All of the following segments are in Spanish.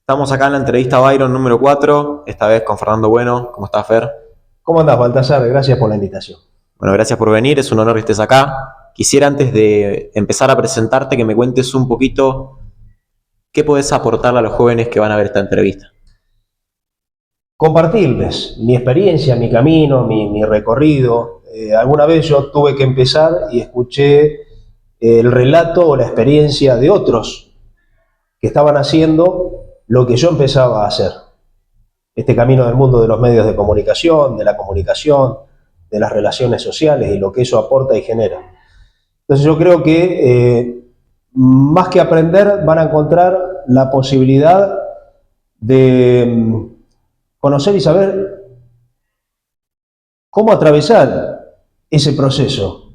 Estamos acá en la entrevista Byron número 4, esta vez con Fernando Bueno. ¿Cómo estás, Fer? ¿Cómo andás, Baltasar? Gracias por la invitación. Bueno, gracias por venir, es un honor que estés acá. Quisiera antes de empezar a presentarte que me cuentes un poquito qué podés aportarle a los jóvenes que van a ver esta entrevista. Compartirles mi experiencia, mi camino, mi recorrido. Alguna vez yo tuve que empezar y escuché el relato o la experiencia de otros que estaban haciendo lo que yo empezaba a hacer. Este camino del mundo de los medios de comunicación, de la comunicación, de las relaciones sociales y lo que eso aporta y genera. Entonces yo creo que más que aprender van a encontrar la posibilidad de conocer y saber cómo atravesar ese proceso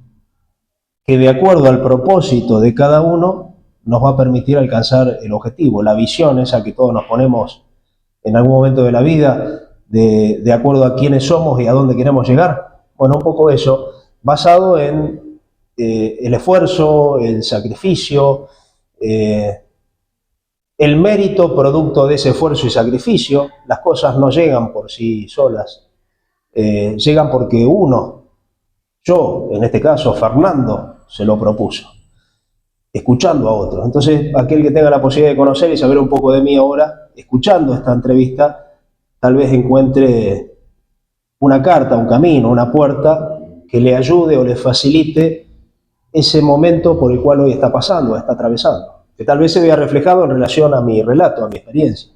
que de acuerdo al propósito de cada uno nos va a permitir alcanzar el objetivo, la visión esa que todos nos ponemos en algún momento de la vida, de acuerdo a quiénes somos y a dónde queremos llegar. Bueno, un poco eso, basado en el esfuerzo, el sacrificio, el mérito producto de ese esfuerzo y sacrificio. Las cosas no llegan por sí solas, llegan porque yo en este caso Fernando, se lo propuso, escuchando a otros. Entonces, aquel que tenga la posibilidad de conocer y saber un poco de mí ahora, escuchando esta entrevista, tal vez encuentre una carta, un camino, una puerta que le ayude o le facilite ese momento por el cual hoy está pasando, está atravesando, que tal vez se vea reflejado en relación a mi relato, a mi experiencia.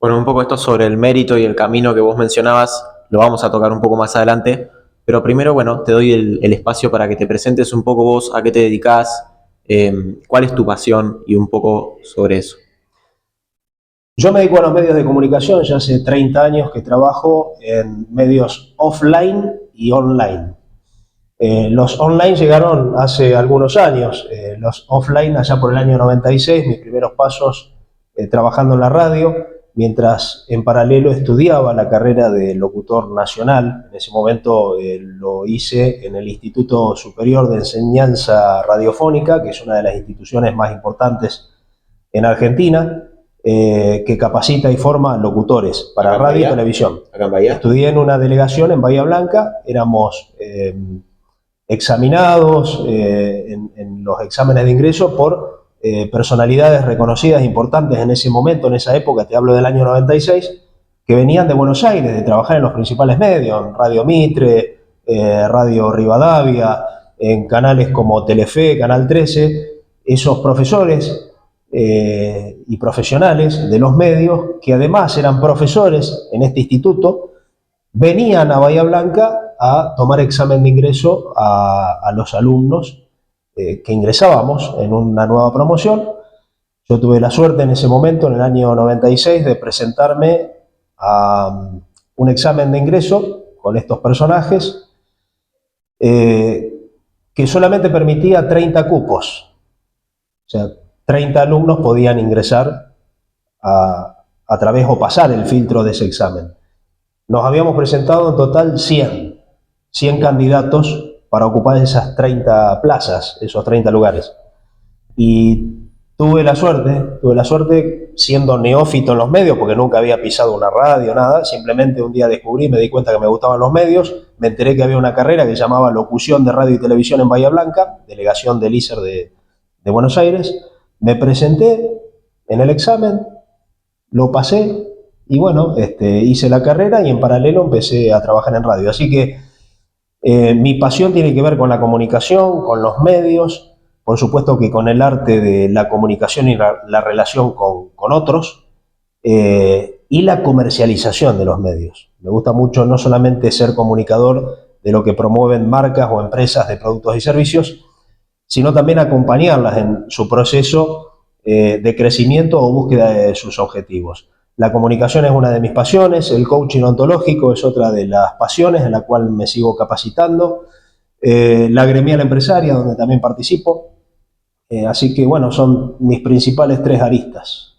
Bueno, un poco esto sobre el mérito y el camino que vos mencionabas, lo vamos a tocar un poco más adelante, pero primero, bueno, te doy el espacio para que te presentes un poco vos, a qué te dedicás, cuál es tu pasión y un poco sobre eso. Yo me dedico a los medios de comunicación, ya hace 30 años que trabajo en medios offline y online. Los online llegaron hace algunos años, los offline allá por el año 96, mis primeros pasos trabajando en la radio, mientras en paralelo estudiaba la carrera de locutor nacional. En ese momento lo hice en el Instituto Superior de Enseñanza Radiofónica, que es una de las instituciones más importantes en Argentina, que capacita y forma locutores para radio y televisión. ¿Acá en Bahía? Estudié en una delegación en Bahía Blanca, éramos examinados en los exámenes de ingreso por personalidades reconocidas, importantes en ese momento, en esa época, te hablo del año 96, que venían de Buenos Aires, de trabajar en los principales medios, en Radio Mitre, Radio Rivadavia, en canales como Telefe, Canal 13, esos profesores y profesionales de los medios, que además eran profesores en este instituto, venían a Bahía Blanca a tomar examen de ingreso a los alumnos que ingresábamos en una nueva promoción. Yo tuve la suerte en ese momento, en el año 96, de presentarme a un examen de ingreso con estos personajes que solamente permitía 30 cupos. O sea, 30 alumnos podían ingresar a través o pasar el filtro de ese examen. Nos habíamos presentado en total 100 candidatos para ocupar esas 30 plazas, esos 30 lugares. Y tuve la suerte siendo neófito en los medios, porque nunca había pisado una radio, nada, simplemente un día descubrí, me di cuenta que me gustaban los medios, me enteré que había una carrera que se llamaba Locución de Radio y Televisión en Bahía Blanca, delegación del ISER de Buenos Aires, me presenté en el examen, lo pasé, y bueno, hice la carrera y en paralelo empecé a trabajar en radio. Así que mi pasión tiene que ver con la comunicación, con los medios, por supuesto que con el arte de la comunicación y la relación con otros, y la comercialización de los medios. Me gusta mucho no solamente ser comunicador de lo que promueven marcas o empresas de productos y servicios, sino también acompañarlas en su proceso de crecimiento o búsqueda de sus objetivos. La comunicación es una de mis pasiones, el coaching ontológico es otra de las pasiones en la cual me sigo capacitando, la gremial empresaria, donde también participo, así que bueno, son mis principales 3 aristas.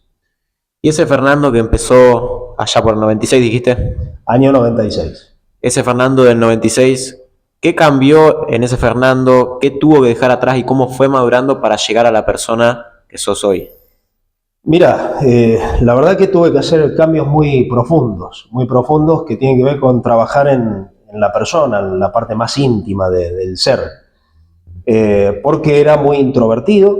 ¿Y ese Fernando que empezó allá por el 96, dijiste? Año 96. Ese Fernando del 96, ¿qué cambió en ese Fernando? ¿Qué tuvo que dejar atrás y cómo fue madurando para llegar a la persona que sos hoy? Mira, la verdad que tuve que hacer cambios muy profundos que tienen que ver con trabajar en la persona, en la parte más íntima del ser. Porque era muy introvertido,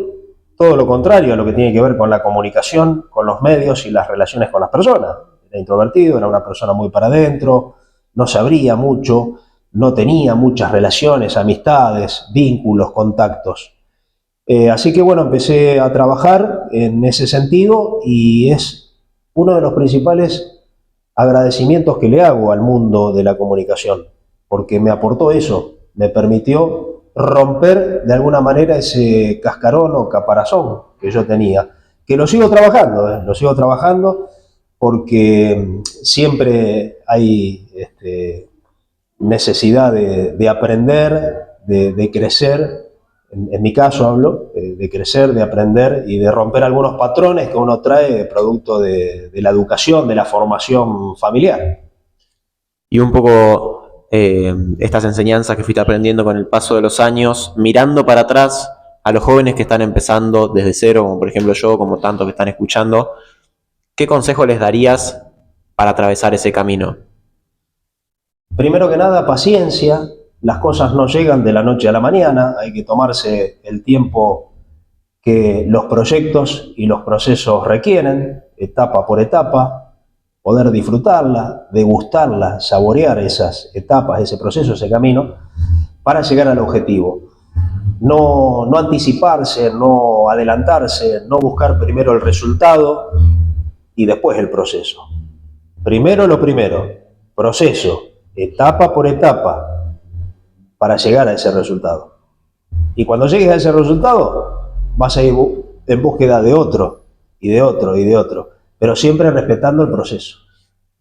todo lo contrario a lo que tiene que ver con la comunicación, con los medios y las relaciones con las personas. Era introvertido, era una persona muy para adentro, no se abría mucho, no tenía muchas relaciones, amistades, vínculos, contactos. Así que bueno, empecé a trabajar en ese sentido y es uno de los principales agradecimientos que le hago al mundo de la comunicación, porque me aportó eso, me permitió romper de alguna manera ese cascarón o caparazón que yo tenía, que lo sigo trabajando porque siempre hay necesidad de aprender, de crecer. En mi caso hablo de crecer, de aprender y de romper algunos patrones que uno trae producto de la educación, de la formación familiar. Y un poco estas enseñanzas que fuiste aprendiendo con el paso de los años, mirando para atrás a los jóvenes que están empezando desde cero, como por ejemplo yo, como tantos que están escuchando, ¿qué consejo les darías para atravesar ese camino? Primero que nada, paciencia. Las cosas no llegan de la noche a la mañana, hay que tomarse el tiempo que los proyectos y los procesos requieren, etapa por etapa, poder disfrutarla, degustarla, saborear esas etapas, ese proceso, ese camino, para llegar al objetivo. No anticiparse, no adelantarse, no buscar primero el resultado y después el proceso. Primero lo primero, proceso, etapa por etapa, para llegar a ese resultado. Y cuando llegues a ese resultado, vas a ir en búsqueda de otro, y de otro, y de otro, pero siempre respetando el proceso.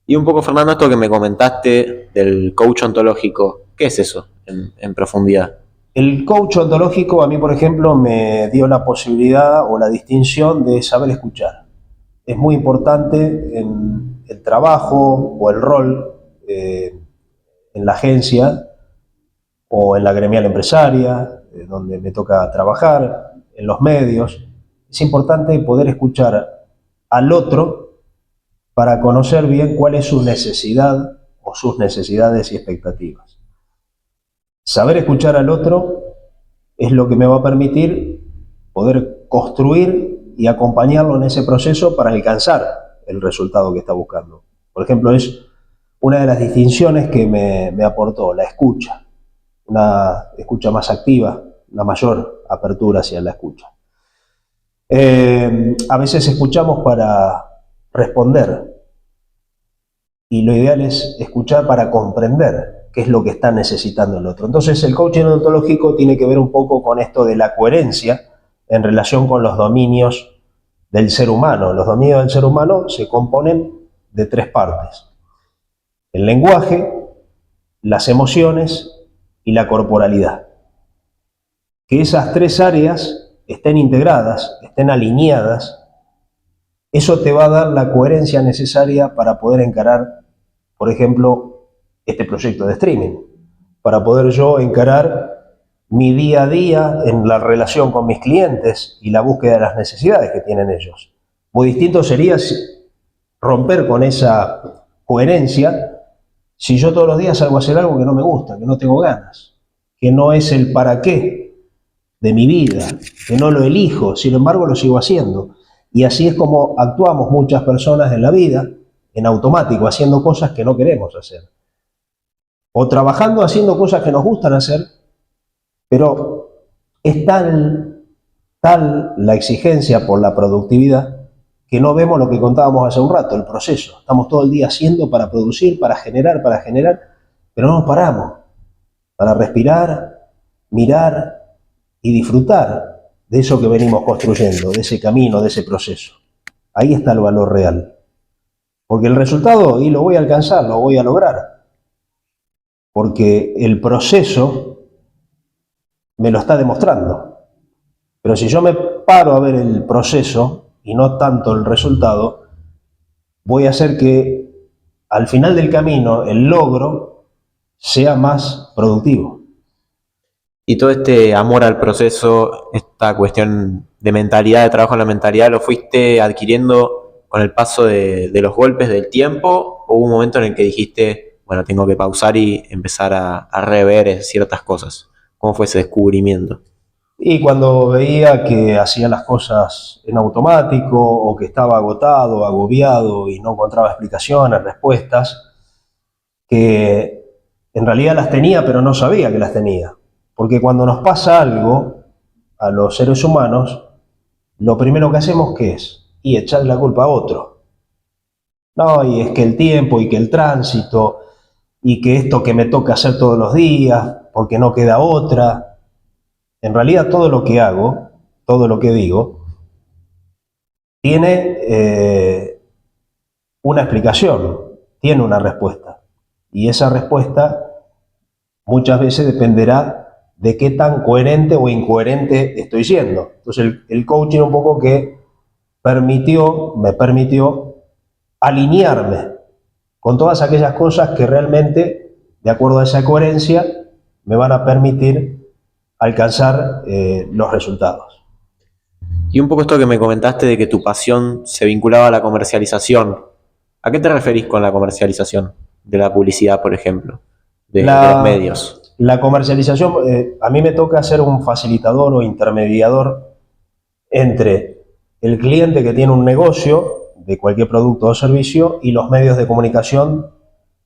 Y un poco, Fernando, esto que me comentaste del coach ontológico, ¿qué es eso en profundidad? El coach ontológico a mí, por ejemplo, me dio la posibilidad o la distinción de saber escuchar. Es muy importante en el trabajo o el rol en la agencia o en la gremial empresaria, donde me toca trabajar, en los medios. Es importante poder escuchar al otro para conocer bien cuál es su necesidad o sus necesidades y expectativas. Saber escuchar al otro es lo que me va a permitir poder construir y acompañarlo en ese proceso para alcanzar el resultado que está buscando. Por ejemplo, es una de las distinciones que me aportó la escucha, una escucha más activa, una mayor apertura hacia la escucha. A veces escuchamos para responder y lo ideal es escuchar para comprender qué es lo que está necesitando el otro. Entonces el coaching ontológico tiene que ver un poco con esto de la coherencia en relación con los dominios del ser humano. Los dominios del ser humano se componen de tres partes: el lenguaje, las emociones y la corporalidad. Que esas tres áreas estén integradas, estén alineadas, eso te va a dar la coherencia necesaria para poder encarar, por ejemplo, este proyecto de streaming, para poder yo encarar mi día a día en la relación con mis clientes y la búsqueda de las necesidades que tienen ellos. Muy distinto sería romper con esa coherencia si yo todos los días salgo a hacer algo que no me gusta, que no tengo ganas, que no es el para qué de mi vida, que no lo elijo, sin embargo lo sigo haciendo. Y así es como actuamos muchas personas en la vida, en automático, haciendo cosas que no queremos hacer. O trabajando haciendo cosas que nos gustan hacer, pero es tal la exigencia por la productividad que no vemos lo que contábamos hace un rato, el proceso. Estamos todo el día haciendo para producir, para generar, pero no nos paramos para respirar, mirar y disfrutar de eso que venimos construyendo, de ese camino, de ese proceso. Ahí está el valor real. Porque el resultado, y lo voy a alcanzar, lo voy a lograr. Porque el proceso me lo está demostrando. Pero si yo me paro a ver el proceso y no tanto el resultado, voy a hacer que al final del camino el logro sea más productivo. Y todo este amor al proceso, esta cuestión de mentalidad, de trabajo en la mentalidad, ¿lo fuiste adquiriendo con el paso de los golpes del tiempo? ¿O hubo un momento en el que dijiste, bueno, tengo que pausar y empezar a rever ciertas cosas? ¿Cómo fue ese descubrimiento? Y cuando veía que hacía las cosas en automático o que estaba agotado, agobiado y no encontraba explicaciones, respuestas, que en realidad las tenía pero no sabía que las tenía. Porque cuando nos pasa algo a los seres humanos, lo primero que hacemos, ¿qué es? Y echarle la culpa a otro. No, y es que el tiempo y que el tránsito y que esto que me toca hacer todos los días, porque no queda otra. En realidad todo lo que hago, todo lo que digo, tiene una explicación, tiene una respuesta. Y esa respuesta muchas veces dependerá de qué tan coherente o incoherente estoy siendo. Entonces el coaching un poco que me permitió alinearme con todas aquellas cosas que realmente, de acuerdo a esa coherencia, me van a permitir alcanzar los resultados. Y un poco esto que me comentaste de que tu pasión se vinculaba a la comercialización. ¿A qué te referís con la comercialización? De la publicidad, por ejemplo, de los medios. La comercialización, a mí me toca ser un facilitador o intermediador entre el cliente que tiene un negocio de cualquier producto o servicio y los medios de comunicación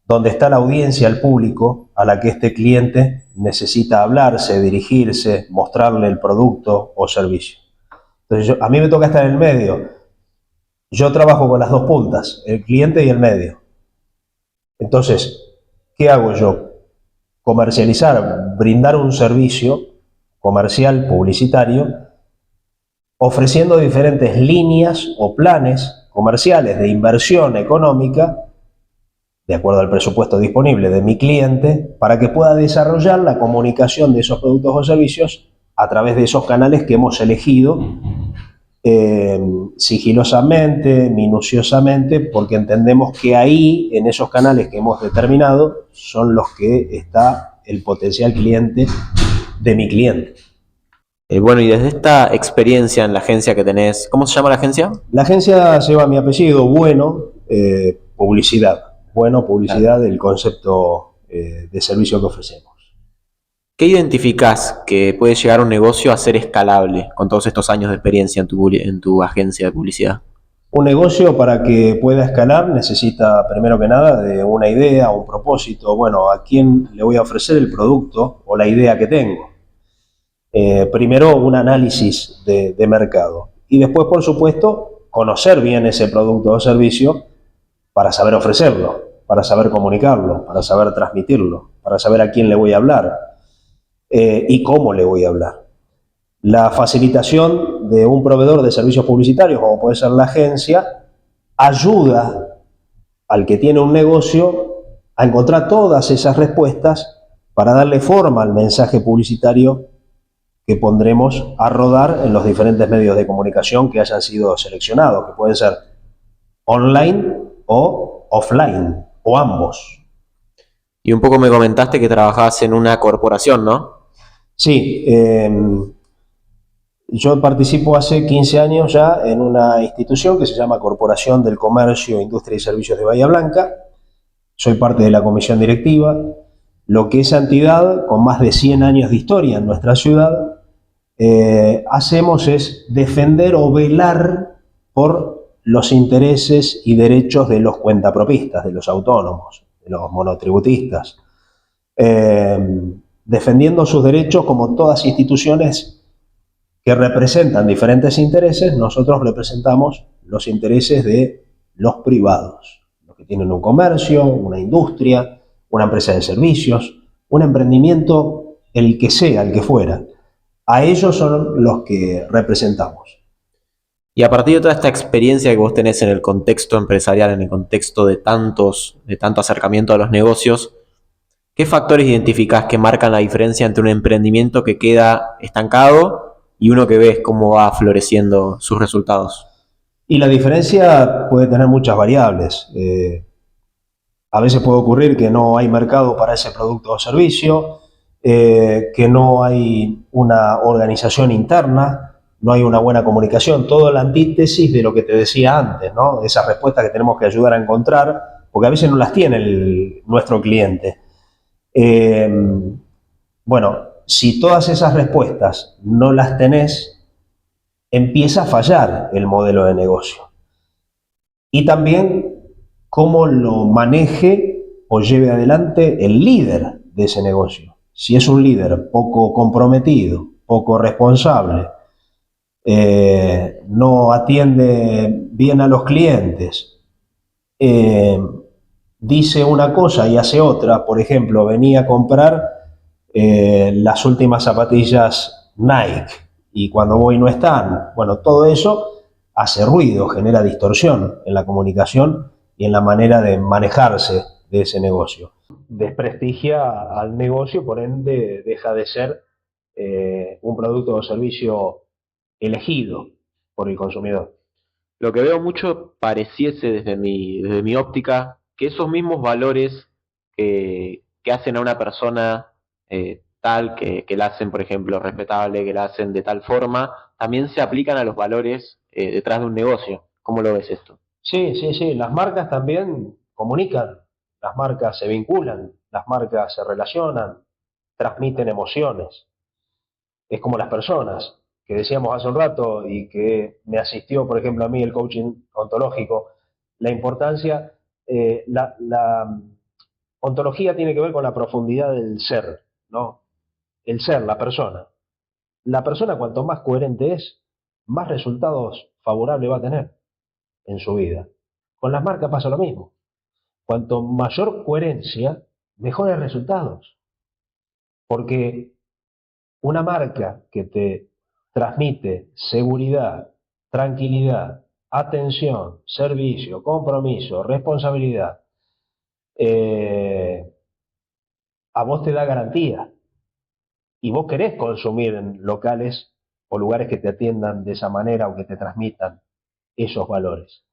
donde está la audiencia, el público a la que este cliente necesita hablarse, dirigirse, mostrarle el producto o servicio. Entonces a mí me toca estar en el medio. Yo trabajo con las dos puntas, el cliente y el medio. Entonces, ¿qué hago yo? Comercializar, brindar un servicio comercial, publicitario, ofreciendo diferentes líneas o planes comerciales de inversión económica, de acuerdo al presupuesto disponible de mi cliente, para que pueda desarrollar la comunicación de esos productos o servicios a través de esos canales que hemos elegido sigilosamente, minuciosamente, porque entendemos que ahí, en esos canales que hemos determinado, son los que está el potencial cliente de mi cliente. Bueno, y desde esta experiencia en la agencia que tenés, ¿cómo se llama la agencia? La agencia lleva mi apellido, Bueno, Publicidad. Bueno, publicidad, el concepto de servicio que ofrecemos. ¿Qué identificás que puede llegar un negocio a ser escalable con todos estos años de experiencia en tu agencia de publicidad? Un negocio, para que pueda escalar, necesita primero que nada de una idea, un propósito. Bueno, ¿a quién le voy a ofrecer el producto o la idea que tengo? Primero un análisis de mercado y después, por supuesto, conocer bien ese producto o servicio para saber ofrecerlo, para saber comunicarlo, para saber transmitirlo, para saber a quién le voy a hablar y cómo le voy a hablar. La facilitación de un proveedor de servicios publicitarios, como puede ser la agencia, ayuda al que tiene un negocio a encontrar todas esas respuestas para darle forma al mensaje publicitario que pondremos a rodar en los diferentes medios de comunicación que hayan sido seleccionados, que pueden ser online o offline, o ambos. Y un poco me comentaste que trabajabas en una corporación, ¿no? Sí, yo participo hace 15 años ya en una institución que se llama Corporación del Comercio, Industria y Servicios de Bahía Blanca. Soy parte de la comisión directiva. Lo que esa entidad, con más de 100 años de historia en nuestra ciudad, hacemos es defender o velar por los intereses y derechos de los cuentapropistas, de los autónomos, de los monotributistas, defendiendo sus derechos como todas instituciones que representan diferentes intereses. Nosotros representamos los intereses de los privados, los que tienen un comercio, una industria, una empresa de servicios, un emprendimiento, el que sea, el que fuera. A ellos son los que representamos. Y a partir de toda esta experiencia que vos tenés en el contexto empresarial, en el contexto de tanto acercamiento a los negocios, ¿qué factores identificás que marcan la diferencia entre un emprendimiento que queda estancado y uno que ves cómo va floreciendo sus resultados? Y la diferencia puede tener muchas variables. A veces puede ocurrir que no hay mercado para ese producto o servicio, que no hay una organización interna, no hay una buena comunicación, todo la antítesis de lo que te decía antes, ¿no? Esas respuestas que tenemos que ayudar a encontrar, porque a veces no las tiene nuestro cliente. Bueno, si todas esas respuestas no las tenés, empieza a fallar el modelo de negocio. Y también cómo lo maneje o lleve adelante el líder de ese negocio. Si es un líder poco comprometido, poco responsable, no atiende bien a los clientes, dice una cosa y hace otra. Por ejemplo, venía a comprar las últimas zapatillas Nike y cuando voy no están. Bueno, todo eso hace ruido, genera distorsión en la comunicación y en la manera de manejarse de ese negocio. Desprestigia al negocio, por ende deja de ser un producto o servicio elegido por el consumidor. Lo que veo mucho pareciese desde mi óptica que esos mismos valores que hacen a una persona tal, que la hacen, por ejemplo, respetable, que la hacen de tal forma, también se aplican a los valores detrás de un negocio. ¿Cómo lo ves esto? Sí, sí, sí. Las marcas también comunican, las marcas se vinculan, las marcas se relacionan, transmiten emociones. Es como las personas que decíamos hace un rato y que me asistió, por ejemplo, a mí el coaching ontológico, la importancia, la ontología tiene que ver con la profundidad del ser, ¿no? El ser, la persona. La persona cuanto más coherente es, más resultados favorables va a tener en su vida. Con las marcas pasa lo mismo. Cuanto mayor coherencia, mejores resultados. Porque una marca que te transmite seguridad, tranquilidad, atención, servicio, compromiso, responsabilidad, eh, a vos te da garantía y vos querés consumir en locales o lugares que te atiendan de esa manera o que te transmitan esos valores.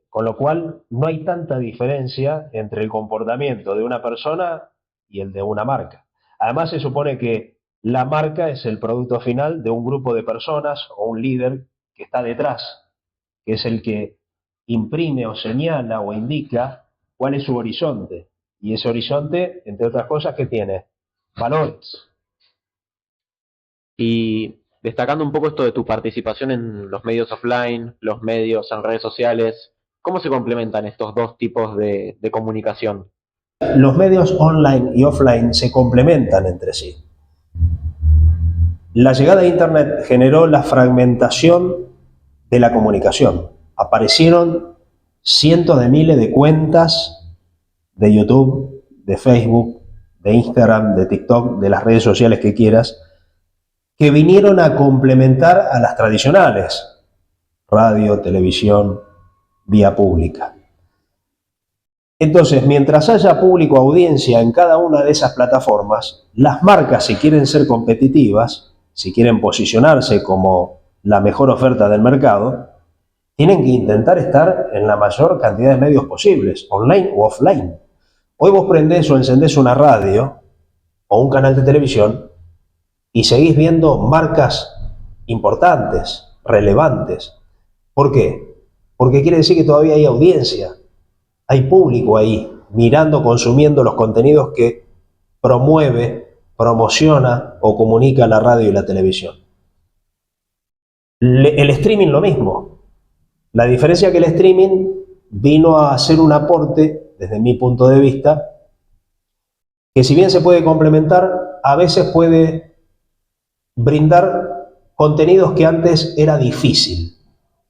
Con lo cual no hay tanta diferencia entre el comportamiento de una persona y el de una marca. Además se supone que la marca es el producto final de un grupo de personas o un líder que está detrás, que es el que imprime o señala o indica cuál es su horizonte. Y ese horizonte, entre otras cosas, ¿qué tiene? Valores. Y destacando un poco esto de tu participación en los medios offline, los medios en redes sociales, ¿cómo se complementan estos dos tipos de comunicación? Los medios online y offline se complementan entre sí. La llegada de Internet generó la fragmentación de la comunicación. Aparecieron cientos de miles de cuentas de YouTube, de Facebook, de Instagram, de TikTok, de las redes sociales que quieras, que vinieron a complementar a las tradicionales, radio, televisión, vía pública. Entonces, mientras haya público, audiencia en cada una de esas plataformas, las marcas, si quieren ser competitivas, si quieren posicionarse como la mejor oferta del mercado, tienen que intentar estar en la mayor cantidad de medios posibles, online o offline. Hoy vos prendés o encendés una radio o un canal de televisión y seguís viendo marcas importantes, relevantes. ¿Por qué? Porque quiere decir que todavía hay audiencia, hay público ahí, mirando, consumiendo los contenidos que promueve, promociona o comunica la radio y la televisión. El streaming lo mismo. La diferencia es que el streaming vino a hacer un aporte, desde mi punto de vista, que si bien se puede complementar, a veces puede brindar contenidos que antes era difícil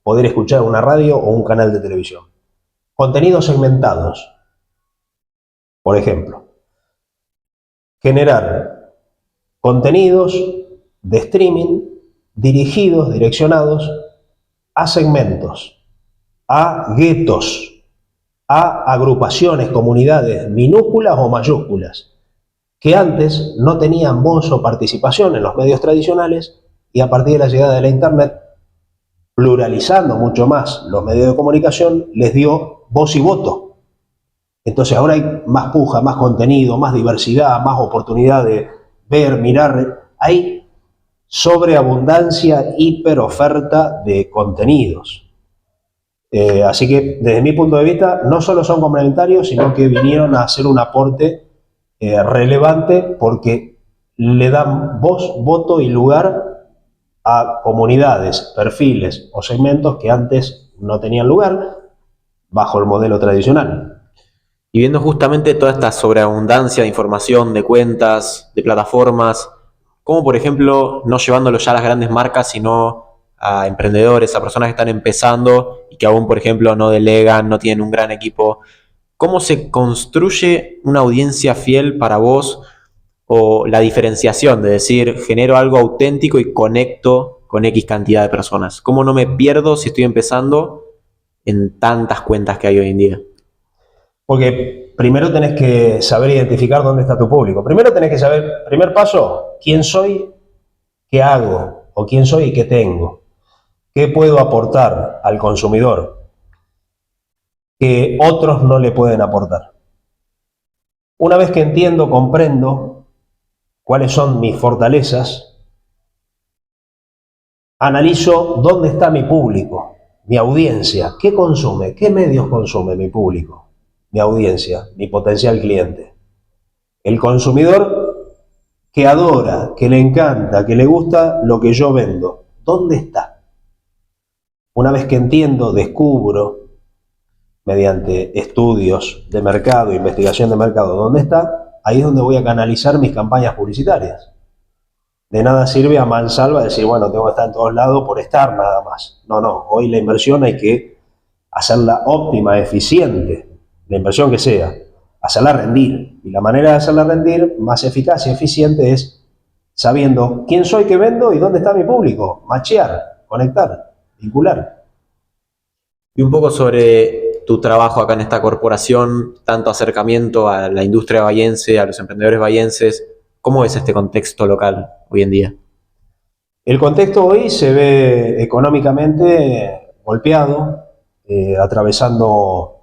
poder escuchar en una radio o un canal de televisión. Contenidos segmentados. Por ejemplo, generar contenidos de streaming dirigidos, direccionados a segmentos, a guetos, a agrupaciones, comunidades minúsculas o mayúsculas, que antes no tenían voz o participación en los medios tradicionales y a partir de la llegada de la Internet, pluralizando mucho más los medios de comunicación, les dio voz y voto. Entonces ahora hay más puja, más contenido, más diversidad, más oportunidad de ver, mirar. Hay sobreabundancia, hiperoferta de contenidos. Así que desde mi punto de vista no solo son complementarios, sino que vinieron a hacer un aporte relevante porque le dan voz, voto y lugar a comunidades, perfiles o segmentos que antes no tenían lugar bajo el modelo tradicional. Y viendo justamente toda esta sobreabundancia de información, de cuentas, de plataformas, como por ejemplo, no llevándolo ya a las grandes marcas, sino a emprendedores, a personas que están empezando y que aún, por ejemplo, no delegan, no tienen un gran equipo, ¿cómo se construye una audiencia fiel para vos o la diferenciación de decir, genero algo auténtico y conecto con X cantidad de personas? ¿Cómo no me pierdo si estoy empezando en tantas cuentas que hay hoy en día? Porque primero tenés que saber identificar dónde está tu público. Primero tenés que saber, primer paso, quién soy, qué hago, o quién soy y qué tengo. ¿Qué puedo aportar al consumidor que otros no le pueden aportar? Una vez que entiendo, comprendo cuáles son mis fortalezas, analizo dónde está mi público, mi audiencia, qué consume, qué medios consume mi público, mi audiencia, mi potencial cliente. El consumidor que adora, que le encanta, que le gusta lo que yo vendo, ¿dónde está? Una vez que entiendo, descubro, mediante estudios de mercado, investigación de mercado, ¿dónde está? Ahí es donde voy a canalizar mis campañas publicitarias. De nada sirve a mansalva decir, bueno, tengo que estar en todos lados por estar nada más. No, no, hoy la inversión hay que hacerla óptima, eficiente, la inversión que sea, hacerla rendir. Y la manera de hacerla rendir más eficaz y eficiente es sabiendo quién soy, qué vendo y dónde está mi público. Machear, conectar, vincular. Y un poco sobre tu trabajo acá en esta corporación, tanto acercamiento a la industria bahiense, a los emprendedores bahienses. ¿Cómo es este contexto local hoy en día? El contexto hoy se ve económicamente golpeado, atravesando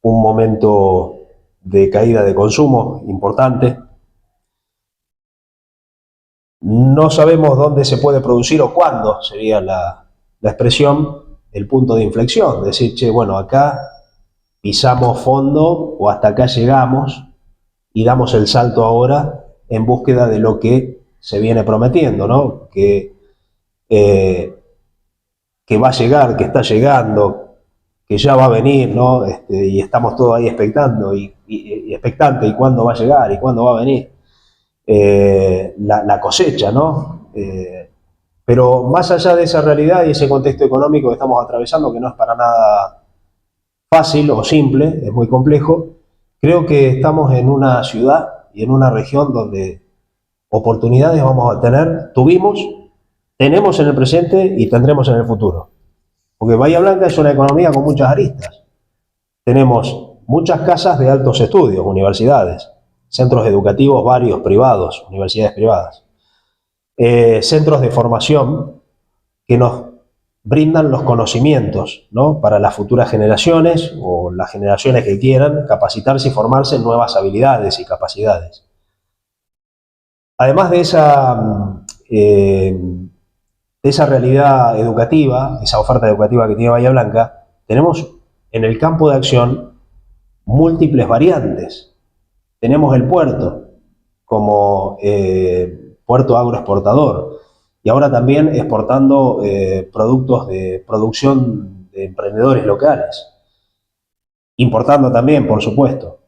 un momento de caída de consumo importante. No sabemos dónde se puede producir o cuándo sería la expresión, el punto de inflexión. Decir, che, bueno, acá pisamos fondo o hasta acá llegamos y damos el salto ahora en búsqueda de lo que se viene prometiendo, ¿no? Que va a llegar, que está llegando, que ya va a venir, ¿no? Y estamos todos ahí expectando y expectante, y cuándo va a llegar y cuándo va a venir. La cosecha, ¿no? Pero más allá de esa realidad y ese contexto económico que estamos atravesando, que no es para nada fácil o simple, es muy complejo, creo que estamos en una ciudad y en una región donde oportunidades vamos a tener, tuvimos, tenemos en el presente y tendremos en el futuro. Porque Bahía Blanca es una economía con muchas aristas. Tenemos muchas casas de altos estudios, universidades, centros educativos varios privados, universidades privadas, centros de formación que nos brindan los conocimientos, ¿no? Para las futuras generaciones o las generaciones que quieran capacitarse y formarse en nuevas habilidades y capacidades. Además de esa realidad educativa, esa oferta educativa que tiene Bahía Blanca, tenemos en el campo de acción múltiples variantes. Tenemos el puerto como puerto agroexportador y ahora también exportando productos de producción de emprendedores locales, importando también, por supuesto.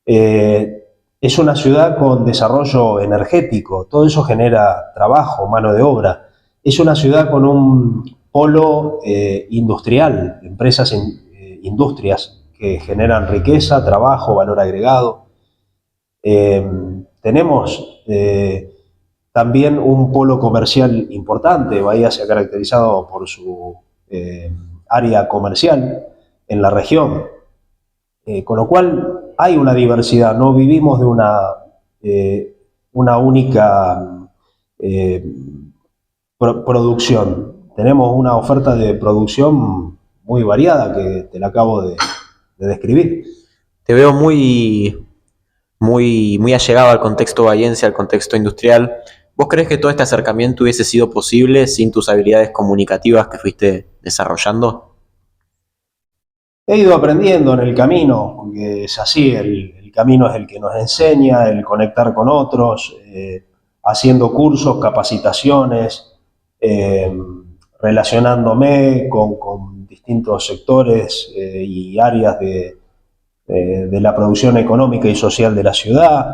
Es una ciudad con desarrollo energético, todo eso genera trabajo, mano de obra. Es una ciudad con un polo industrial, empresas, industrias que generan riqueza, trabajo, valor agregado. Tenemos también un polo comercial importante. Bahía se ha caracterizado por su área comercial en la región, con lo cual hay una diversidad, no vivimos de una única producción. Tenemos una oferta de producción muy variada que te la acabo de describir. Te veo muy allegado al contexto bahiense, al contexto industrial. ¿Vos crees que todo este acercamiento hubiese sido posible sin tus habilidades comunicativas que fuiste desarrollando? He ido aprendiendo en el camino, porque es así, el camino es el que nos enseña, el conectar con otros, haciendo cursos, capacitaciones, eh, relacionándome con distintos sectores y áreas de la producción económica y social de la ciudad.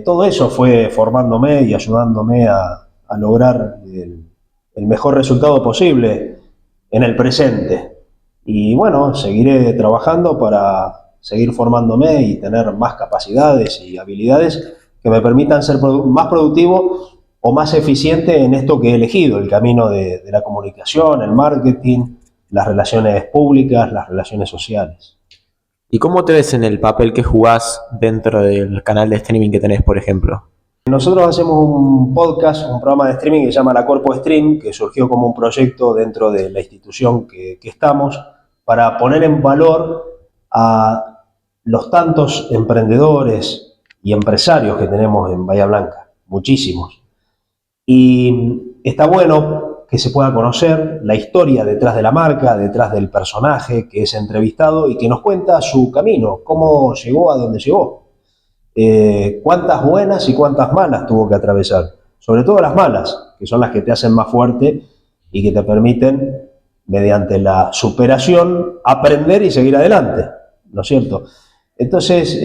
Todo eso fue formándome y ayudándome a lograr el mejor resultado posible en el presente. Y bueno, seguiré trabajando para seguir formándome y tener más capacidades y habilidades que me permitan ser más productivo o más eficiente en esto que he elegido, el camino de la comunicación, el marketing, las relaciones públicas, las relaciones sociales. ¿Y cómo te ves en el papel que jugás dentro del canal de streaming que tenés, por ejemplo? Nosotros hacemos un podcast, un programa de streaming que se llama La Corpo Stream, que surgió como un proyecto dentro de la institución que estamos, para poner en valor a los tantos emprendedores y empresarios que tenemos en Bahía Blanca, muchísimos. Y está bueno que se pueda conocer la historia detrás de la marca, detrás del personaje que es entrevistado y que nos cuenta su camino, cómo llegó a donde llegó. Cuántas buenas y cuántas malas tuvo que atravesar. Sobre todo las malas, que son las que te hacen más fuerte y que te permiten, mediante la superación, aprender y seguir adelante, ¿no es cierto? Entonces,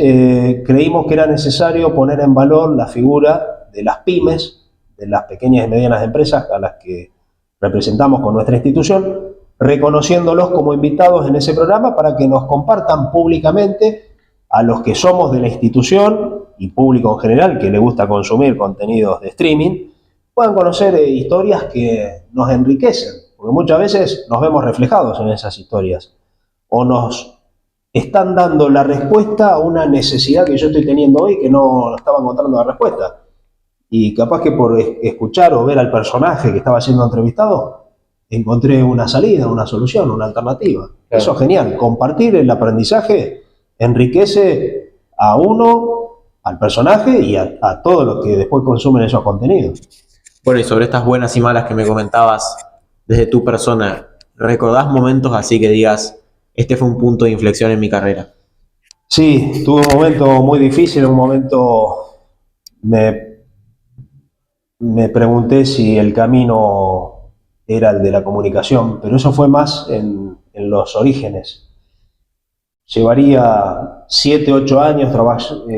creímos que era necesario poner en valor la figura de las pymes, de las pequeñas y medianas empresas a las que representamos con nuestra institución, reconociéndolos como invitados en ese programa para que nos compartan públicamente a los que somos de la institución y público en general que le gusta consumir contenidos de streaming, puedan conocer historias que nos enriquecen, porque muchas veces nos vemos reflejados en esas historias o nos están dando la respuesta a una necesidad que yo estoy teniendo hoy que no estaba encontrando la respuesta. Y capaz que por escuchar o ver al personaje que estaba siendo entrevistado, encontré una salida, una solución, una alternativa. Claro. Eso es genial. Compartir el aprendizaje enriquece a uno, al personaje y a todos los que después consumen esos contenidos. Bueno, y sobre estas buenas y malas que me comentabas desde tu persona, ¿recordás momentos así que digas, este fue un punto de inflexión en mi carrera? Sí, tuve un momento muy difícil, un momento me pregunté si el camino era el de la comunicación, pero eso fue más en los orígenes. Llevaría 7, 8 años,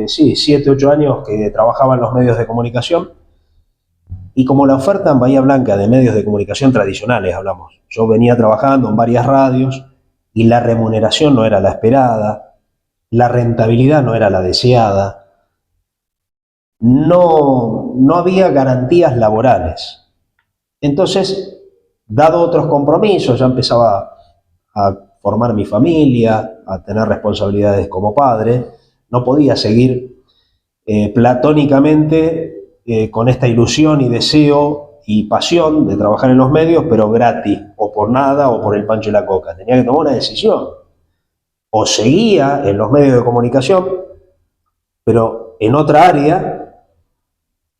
7, 8 años que trabajaba en los medios de comunicación y como la oferta en Bahía Blanca de medios de comunicación tradicionales hablamos, yo venía trabajando en varias radios y la remuneración no era la esperada, la rentabilidad no era la deseada, no había garantías laborales. Entonces, dado otros compromisos, ya empezaba a formar mi familia, a tener responsabilidades como padre, no podía seguir platónicamente con esta ilusión y deseo y pasión de trabajar en los medios, pero gratis, o por nada, o por el pancho y la coca. Tenía que tomar una decisión. O seguía en los medios de comunicación, pero en otra área,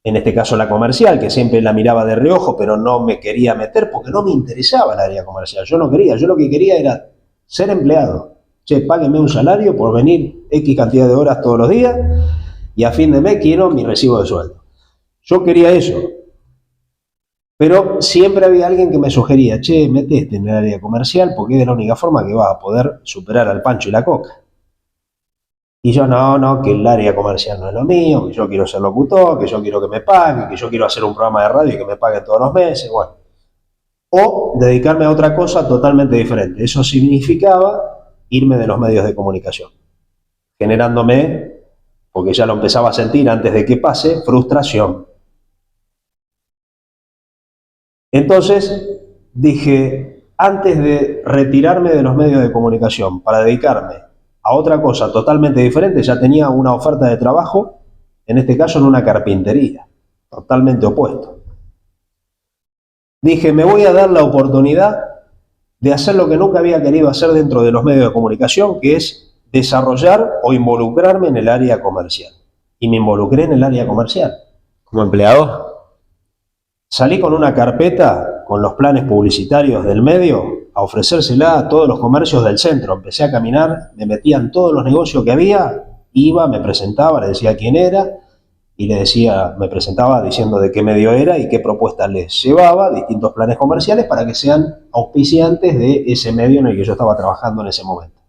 en este caso la comercial, que siempre la miraba de reojo, pero no me quería meter porque no me interesaba el área comercial. Yo no quería, yo lo que quería era ser empleado. Che, páguenme un salario por venir X cantidad de horas todos los días y a fin de mes quiero mi recibo de sueldo. Yo quería eso. Pero siempre había alguien que me sugería, che, metete en el área comercial porque es la única forma que vas a poder superar al pancho y la coca. Y yo, no, que el área comercial no es lo mío, que yo quiero ser locutor, que yo quiero que me paguen, que yo quiero hacer un programa de radio y que me paguen todos los meses, bueno. O dedicarme a otra cosa totalmente diferente. Eso significaba irme de los medios de comunicación, generándome, porque ya lo empezaba a sentir antes de que pase, frustración. Entonces dije, antes de retirarme de los medios de comunicación para dedicarme a otra cosa totalmente diferente, ya tenía una oferta de trabajo, en este caso en una carpintería, totalmente opuesto. Dije, me voy a dar la oportunidad de hacer lo que nunca había querido hacer dentro de los medios de comunicación, que es desarrollar o involucrarme en el área comercial. Y me involucré en el área comercial. ¿Como empleado? Salí con una carpeta con los planes publicitarios del medio a ofrecérsela a todos los comercios del centro. Empecé a caminar, me metía en todos los negocios que había, iba, me presentaba, le decía quién era y le decía, me presentaba diciendo de qué medio era y qué propuestas les llevaba, distintos planes comerciales para que sean auspiciantes de ese medio en el que yo estaba trabajando en ese momento.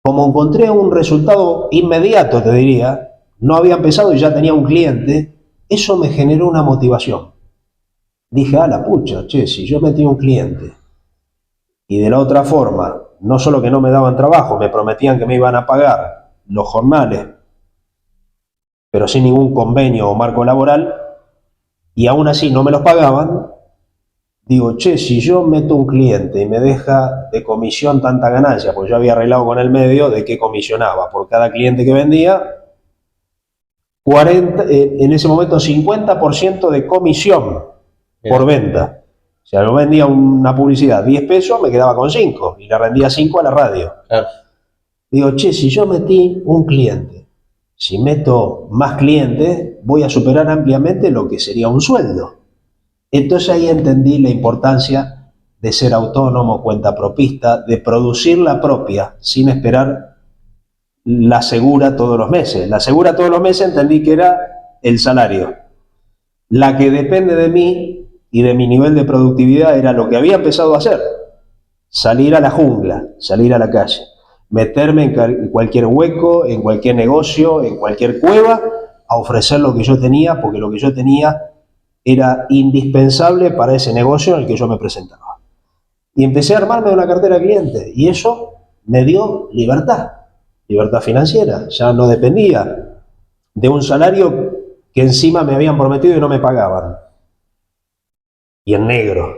Como encontré un resultado inmediato, te diría, no había empezado y ya tenía un cliente, eso me generó una motivación. Dije, la pucha, che, si yo metí un cliente y de la otra forma, no solo que no me daban trabajo, me prometían que me iban a pagar los jornales, pero sin ningún convenio o marco laboral, y aún así no me los pagaban, digo, che, si yo meto un cliente y me deja de comisión tanta ganancia, pues yo había arreglado con el medio de que comisionaba por cada cliente que vendía, 40, en ese momento 50% de comisión por venta. O sea, yo vendía una publicidad 10 pesos, me quedaba con 5 y le rendía 5 a la radio. Claro. Digo, che, si yo metí un cliente, si meto más clientes, voy a superar ampliamente lo que sería un sueldo. Entonces ahí entendí la importancia de ser autónomo, cuentapropista, de producir la propia sin esperar la segura todos los meses. La segura todos los meses entendí que era el salario. La que depende de mí y de mi nivel de productividad era lo que había empezado a hacer. Salir a la jungla, salir a la calle, meterme en cualquier hueco, en cualquier negocio, en cualquier cueva, a ofrecer lo que yo tenía, porque lo que yo tenía era indispensable para ese negocio en el que yo me presentaba. Y empecé a armarme una cartera de clientes y eso me dio libertad financiera. Ya no dependía de un salario que encima me habían prometido y no me pagaban. Y en negro.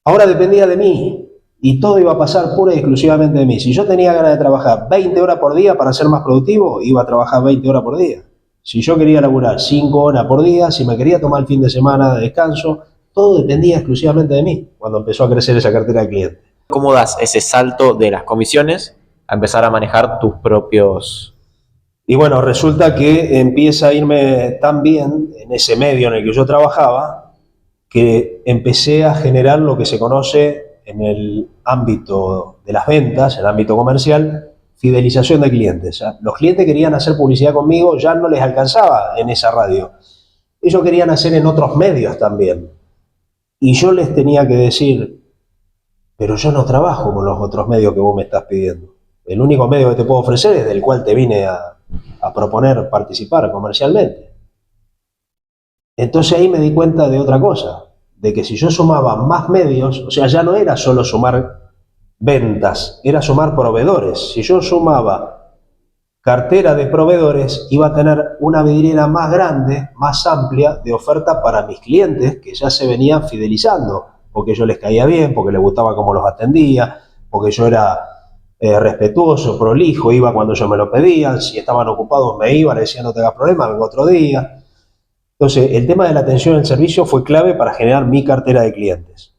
Ahora dependía de mí y todo iba a pasar pura y exclusivamente de mí. Si yo tenía ganas de trabajar 20 horas por día para ser más productivo, iba a trabajar 20 horas por día. Si yo quería laburar 5 horas por día, si me quería tomar el fin de semana de descanso, todo dependía exclusivamente de mí cuando empezó a crecer esa cartera de clientes. ¿Cómo das ese salto de las comisiones a empezar a manejar tus propios? Y bueno, resulta que empieza a irme tan bien en ese medio en el que yo trabajaba que empecé a generar lo que se conoce en el ámbito de las ventas, en el ámbito comercial, fidelización de clientes. ¿Ya? Los clientes querían hacer publicidad conmigo, ya no les alcanzaba en esa radio. Ellos querían hacer en otros medios también. Y yo les tenía que decir, pero yo no trabajo con los otros medios que vos me estás pidiendo. El único medio que te puedo ofrecer es del cual te vine a proponer participar comercialmente. Entonces ahí me di cuenta de otra cosa, de que si yo sumaba más medios, o sea, ya no era solo sumar ventas, era sumar proveedores. Si yo sumaba cartera de proveedores, iba a tener una vidriera más grande, más amplia de oferta para mis clientes que ya se venían fidelizando, porque yo les caía bien, porque les gustaba cómo los atendía, porque yo era respetuoso, prolijo, iba cuando yo me lo pedían, si estaban ocupados me iba, le decía no te hagas problema, vengo otro día. Entonces, el tema de la atención al servicio fue clave para generar mi cartera de clientes.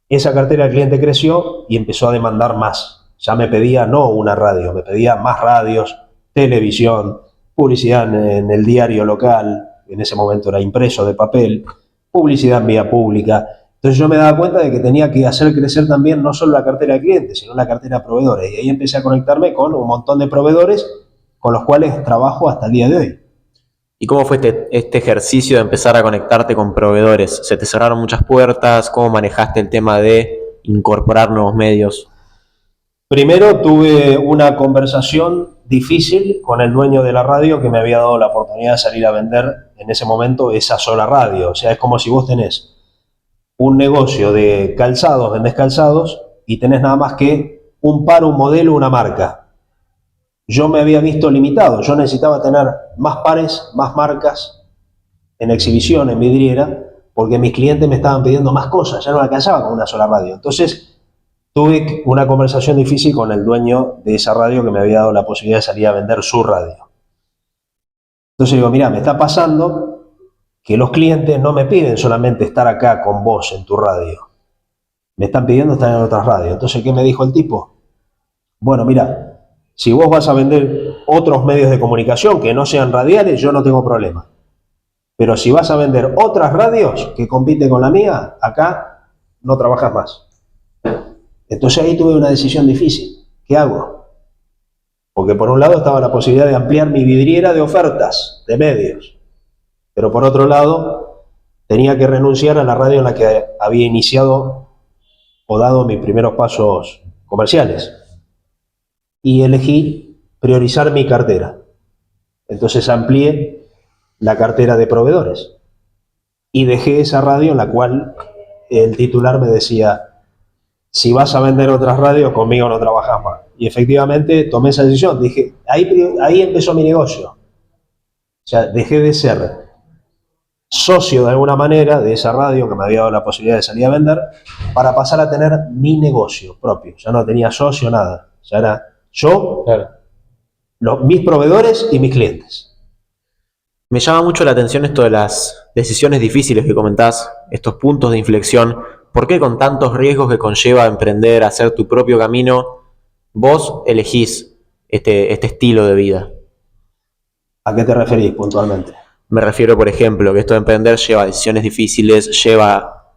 Esa cartera de clientes creció y empezó a demandar más. Ya me pedía no una radio, me pedía más radios, televisión, publicidad en el diario local, en ese momento era impreso de papel, publicidad en vía pública. Entonces yo me daba cuenta de que tenía que hacer crecer también no solo la cartera de clientes, sino la cartera de proveedores. Y ahí empecé a conectarme con un montón de proveedores con los cuales trabajo hasta el día de hoy. ¿Y cómo fue este ejercicio de empezar a conectarte con proveedores? ¿Se te cerraron muchas puertas? ¿Cómo manejaste el tema de incorporar nuevos medios? Primero tuve una conversación difícil con el dueño de la radio que me había dado la oportunidad de salir a vender en ese momento esa sola radio. O sea, es como si vos tenés un negocio de calzados, vendés calzados y tenés nada más que un par, un modelo, una marca. Yo me había visto limitado, yo necesitaba tener más pares, más marcas en exhibición, en vidriera, porque mis clientes me estaban pidiendo más cosas, ya no alcanzaba con una sola radio. Entonces tuve una conversación difícil con el dueño de esa radio que me había dado la posibilidad de salir a vender su radio. Entonces digo, mira, me está pasando que los clientes no me piden solamente estar acá con vos en tu radio, me están pidiendo estar en otras radios. Entonces, ¿qué me dijo el tipo? Bueno, mira, si vos vas a vender otros medios de comunicación que no sean radiales, yo no tengo problema. Pero si vas a vender otras radios que compiten con la mía, acá no trabajas más. Entonces ahí tuve una decisión difícil. ¿Qué hago? Porque por un lado estaba la posibilidad de ampliar mi vidriera de ofertas, de medios. Pero por otro lado, tenía que renunciar a la radio en la que había iniciado o dado mis primeros pasos comerciales. Y elegí priorizar mi cartera. Entonces amplié la cartera de proveedores. Y dejé esa radio en la cual el titular me decía, si vas a vender otras radios, conmigo no trabajas más. Y efectivamente tomé esa decisión. Dije, ahí empezó mi negocio. O sea, dejé de ser socio de alguna manera de esa radio que me había dado la posibilidad de salir a vender para pasar a tener mi negocio propio. Ya no tenía socio, nada. Ya era yo, Claro. mis proveedores y mis clientes. Me llama mucho la atención esto de las decisiones difíciles que comentás, estos puntos de inflexión. ¿Por qué con tantos riesgos que conlleva emprender, hacer tu propio camino, vos elegís este estilo de vida? ¿A qué te referís puntualmente? Me refiero, por ejemplo, que esto de emprender lleva decisiones difíciles, lleva,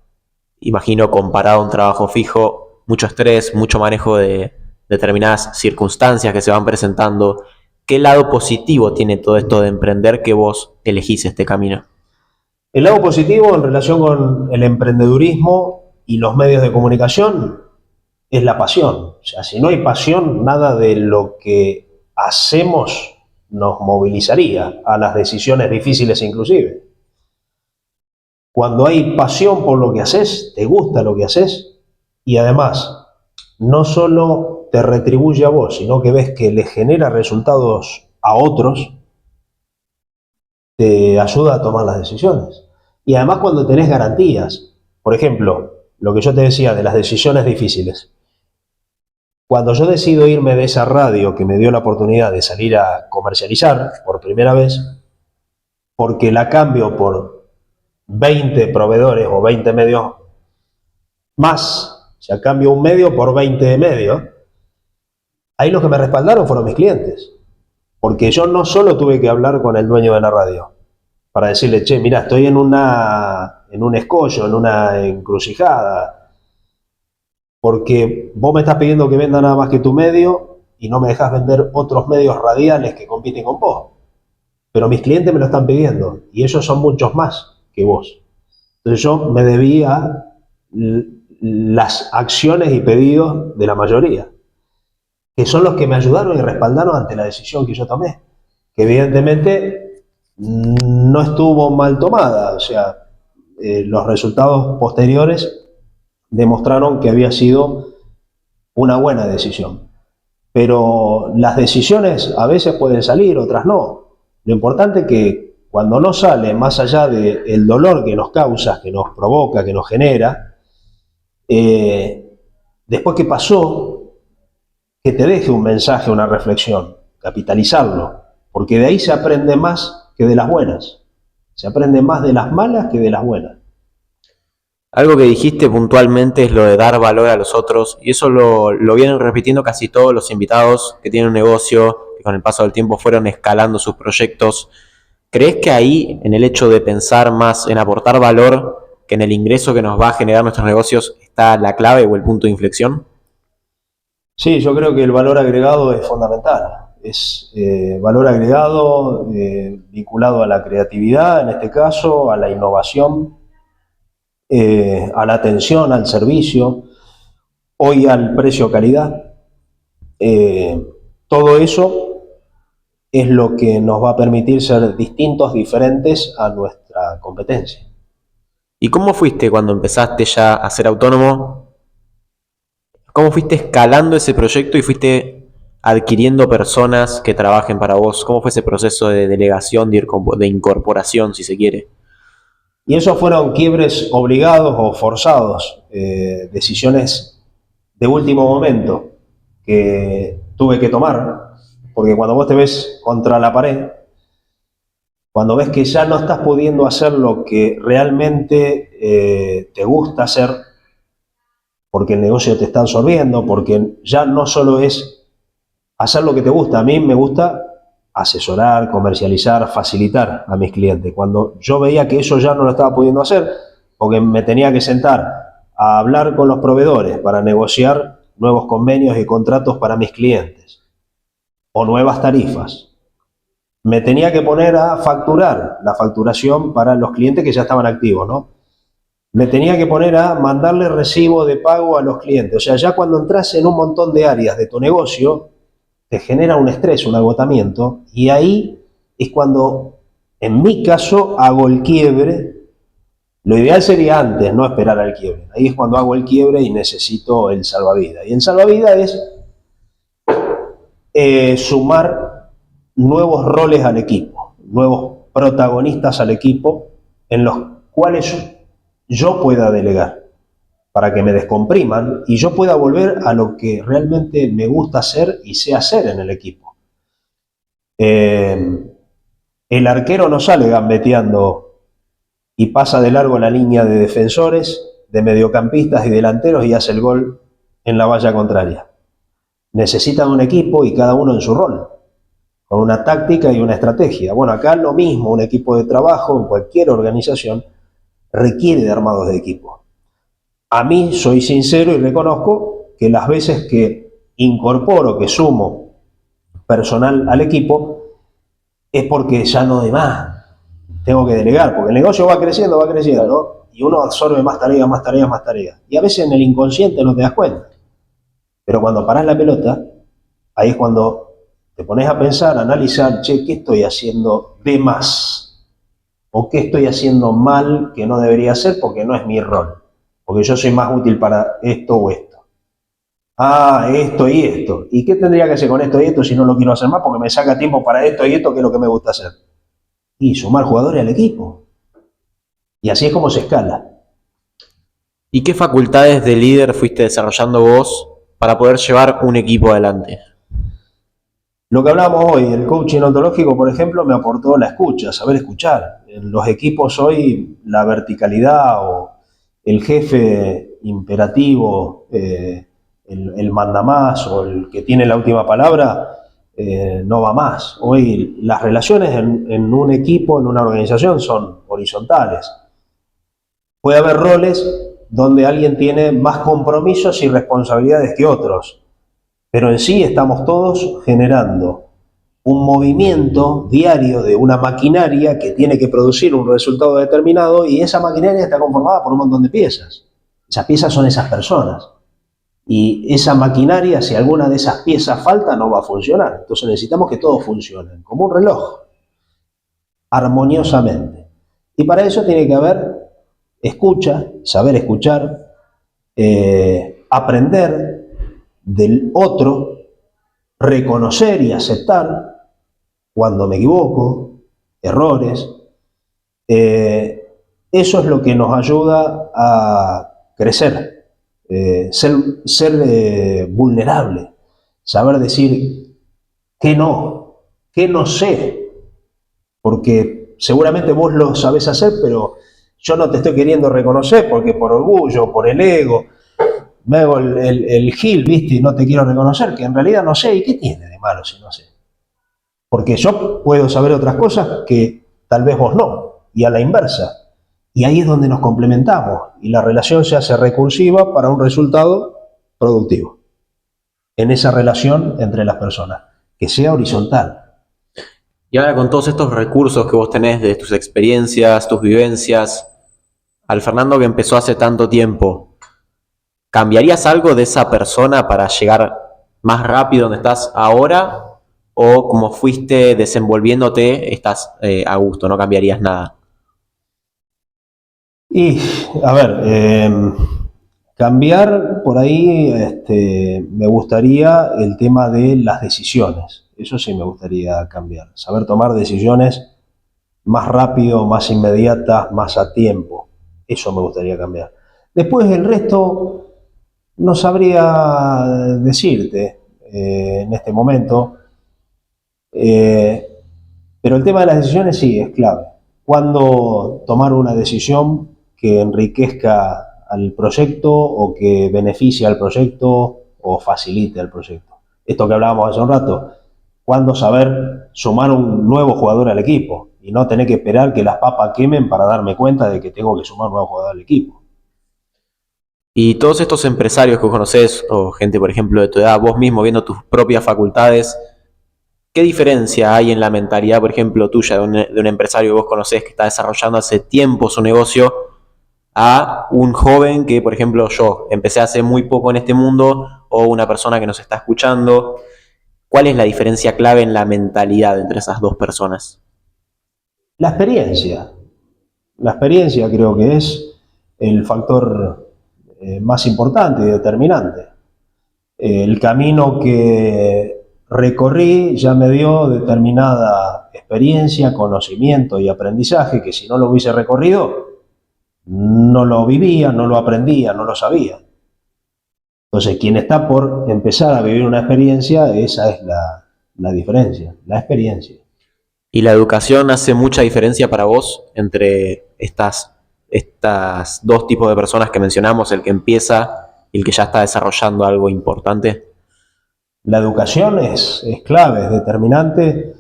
imagino, comparado a un trabajo fijo, mucho estrés, mucho manejo de determinadas circunstancias que se van presentando. ¿Qué lado positivo tiene todo esto de emprender que vos elegís este camino? El lado positivo en relación con el emprendedurismo y los medios de comunicación es la pasión. O sea, si no hay pasión, nada de lo que hacemos nos movilizaría a las decisiones difíciles inclusive. Cuando hay pasión por lo que haces, te gusta lo que haces y además no solo te retribuye a vos, sino que ves que le genera resultados a otros, te ayuda a tomar las decisiones. Y además cuando tenés garantías, por ejemplo, lo que yo te decía de las decisiones difíciles. Cuando yo decido irme de esa radio que me dio la oportunidad de salir a comercializar por primera vez, porque la cambio por 20 proveedores o 20 medios más, o sea, cambio un medio por 20 medios, ahí los que me respaldaron fueron mis clientes. Porque yo no solo tuve que hablar con el dueño de la radio para decirle, che, mira, estoy en un escollo, en una encrucijada, porque vos me estás pidiendo que venda nada más que tu medio y no me dejas vender otros medios radiales que compiten con vos. Pero mis clientes me lo están pidiendo y ellos son muchos más que vos. Entonces yo me debía las acciones y pedidos de la mayoría, que son los que me ayudaron y respaldaron ante la decisión que yo tomé, que evidentemente no estuvo mal tomada. O sea, los resultados posteriores demostraron que había sido una buena decisión. Pero las decisiones a veces pueden salir, otras no. Lo importante es que cuando no sale, más allá del dolor que nos causa, que nos provoca, que nos genera, después que pasó, que te deje un mensaje, una reflexión, capitalizarlo, porque de ahí se aprende más que de las buenas. Se aprende más de las malas que de las buenas. Algo que dijiste puntualmente es lo de dar valor a los otros, y eso lo vienen repitiendo casi todos los invitados que tienen un negocio, que con el paso del tiempo fueron escalando sus proyectos. ¿Crees que ahí, en el hecho de pensar más en aportar valor que en el ingreso que nos va a generar nuestros negocios, está la clave o el punto de inflexión? Sí, yo creo que el valor agregado es fundamental. Es valor agregado vinculado a la creatividad, en este caso, a la innovación, a la atención, al servicio, hoy al precio-calidad. Todo eso es lo que nos va a permitir ser distintos, diferentes a nuestra competencia. ¿Y cómo fuiste cuando empezaste ya a ser autónomo? ¿Cómo fuiste escalando ese proyecto y fuiste adquiriendo personas que trabajen para vos? ¿Cómo fue ese proceso de delegación, de incorporación, si se quiere? Y esos fueron quiebres obligados o forzados, decisiones de último momento que tuve que tomar, porque cuando vos te ves contra la pared, cuando ves que ya no estás pudiendo hacer lo que realmente te gusta hacer, porque el negocio te está absorbiendo, porque ya no solo es hacer lo que te gusta. A mí me gusta asesorar, comercializar, facilitar a mis clientes. Cuando yo veía que eso ya no lo estaba pudiendo hacer, porque me tenía que sentar a hablar con los proveedores para negociar nuevos convenios y contratos para mis clientes o nuevas tarifas, me tenía que poner a facturar la facturación para los clientes que ya estaban activos, ¿no? Me tenía que poner a mandarle recibo de pago a los clientes. O sea, ya cuando entras en un montón de áreas de tu negocio, te genera un estrés, un agotamiento, y ahí es cuando, en mi caso, hago el quiebre. Lo ideal sería antes, no esperar al quiebre. Ahí es cuando hago el quiebre y necesito el salvavidas. Y el salvavidas es sumar nuevos roles al equipo, nuevos protagonistas al equipo, en los cuales yo pueda delegar, para que me descompriman y yo pueda volver a lo que realmente me gusta hacer y sé hacer en el equipo. El arquero no sale gambeteando y pasa de largo la línea de defensores, de mediocampistas y delanteros y hace el gol en la valla contraria. Necesitan un equipo y cada uno en su rol, con una táctica y una estrategia. Bueno, acá lo mismo, un equipo de trabajo en cualquier organización requiere de armados de equipo. A mí, soy sincero y reconozco que las veces que incorporo, que sumo personal al equipo, es porque ya no de más. Tengo que delegar, porque el negocio va creciendo, ¿no? Y uno absorbe más tareas, más tareas, más tareas. Y a veces en el inconsciente no te das cuenta. Pero cuando parás la pelota, ahí es cuando te pones a pensar, a analizar, che, ¿qué estoy haciendo de más? ¿O qué estoy haciendo mal que no debería hacer porque no es mi rol? Porque yo soy más útil para esto o esto. Ah, esto y esto. ¿Y qué tendría que hacer con esto y esto si no lo quiero hacer más? Porque me saca tiempo para esto y esto, que es lo que me gusta hacer. Y sumar jugadores al equipo. Y así es como se escala. ¿Y qué facultades de líder fuiste desarrollando vos para poder llevar un equipo adelante? Lo que hablamos hoy, el coaching ontológico, por ejemplo, me aportó la escucha, saber escuchar. En los equipos hoy, la verticalidad o el jefe imperativo, el mandamás o el que tiene la última palabra, no va más. Hoy las relaciones en un equipo, en una organización, son horizontales. Puede haber roles donde alguien tiene más compromisos y responsabilidades que otros, pero en sí estamos todos generando un movimiento diario de una maquinaria que tiene que producir un resultado determinado, y esa maquinaria está conformada por un montón de piezas. Esas piezas son esas personas. Y esa maquinaria, si alguna de esas piezas falta, no va a funcionar. Entonces necesitamos que todos funcionen, como un reloj, armoniosamente. Y para eso tiene que haber escucha, saber escuchar, aprender del otro, reconocer y aceptar cuando me equivoco, errores. Eso es lo que nos ayuda a crecer, ser vulnerable, saber decir que no sé, porque seguramente vos lo sabés hacer, pero yo no te estoy queriendo reconocer porque por orgullo, por el ego, me hago el gil, ¿viste? Y no te quiero reconocer, que en realidad no sé. ¿Y qué tiene de malo si no sé? Porque yo puedo saber otras cosas que tal vez vos no, y a la inversa. Y ahí es donde nos complementamos y la relación se hace recursiva para un resultado productivo. En esa relación entre las personas, que sea horizontal. Y ahora, con todos estos recursos que vos tenés de tus experiencias, tus vivencias, al Fernando que empezó hace tanto tiempo, ¿cambiarías algo de esa persona para llegar más rápido donde estás ahora? ¿O como fuiste desenvolviéndote, estás a gusto, no cambiarías nada? Y, a ver, cambiar por ahí, me gustaría el tema de las decisiones. Eso sí me gustaría cambiar. Saber tomar decisiones más rápido, más inmediatas, más a tiempo. Eso me gustaría cambiar. Después el resto no sabría decirte en este momento, pero el tema de las decisiones sí es clave. Cuándo tomar una decisión que enriquezca al proyecto o que beneficie al proyecto o facilite al proyecto. esto que hablábamos hace un rato, cuándo saber sumar un nuevo jugador al equipo y no tener que esperar que las papas quemen para darme cuenta de que tengo que sumar un nuevo jugador al equipo. Y todos estos empresarios que vos conocés, o gente, por ejemplo, de tu edad, vos mismo viendo tus propias facultades, ¿qué diferencia hay en la mentalidad, por ejemplo, tuya, de un empresario que vos conocés que está desarrollando hace tiempo su negocio, a un joven que, por ejemplo, yo empecé hace muy poco en este mundo, o una persona que nos está escuchando? ¿Cuál es la diferencia clave en la mentalidad entre esas dos personas? La experiencia. La experiencia creo que es el factor más importante y determinante. El camino que recorrí ya me dio determinada experiencia, conocimiento y aprendizaje que si no lo hubiese recorrido, no lo vivía, no lo aprendía, no lo sabía. Entonces, quien está por empezar a vivir una experiencia, esa es la diferencia, la experiencia. ¿Y la educación hace mucha diferencia para vos entre estas dos tipos de personas que mencionamos, el que empieza y el que ya está desarrollando algo importante? La educación es clave, es determinante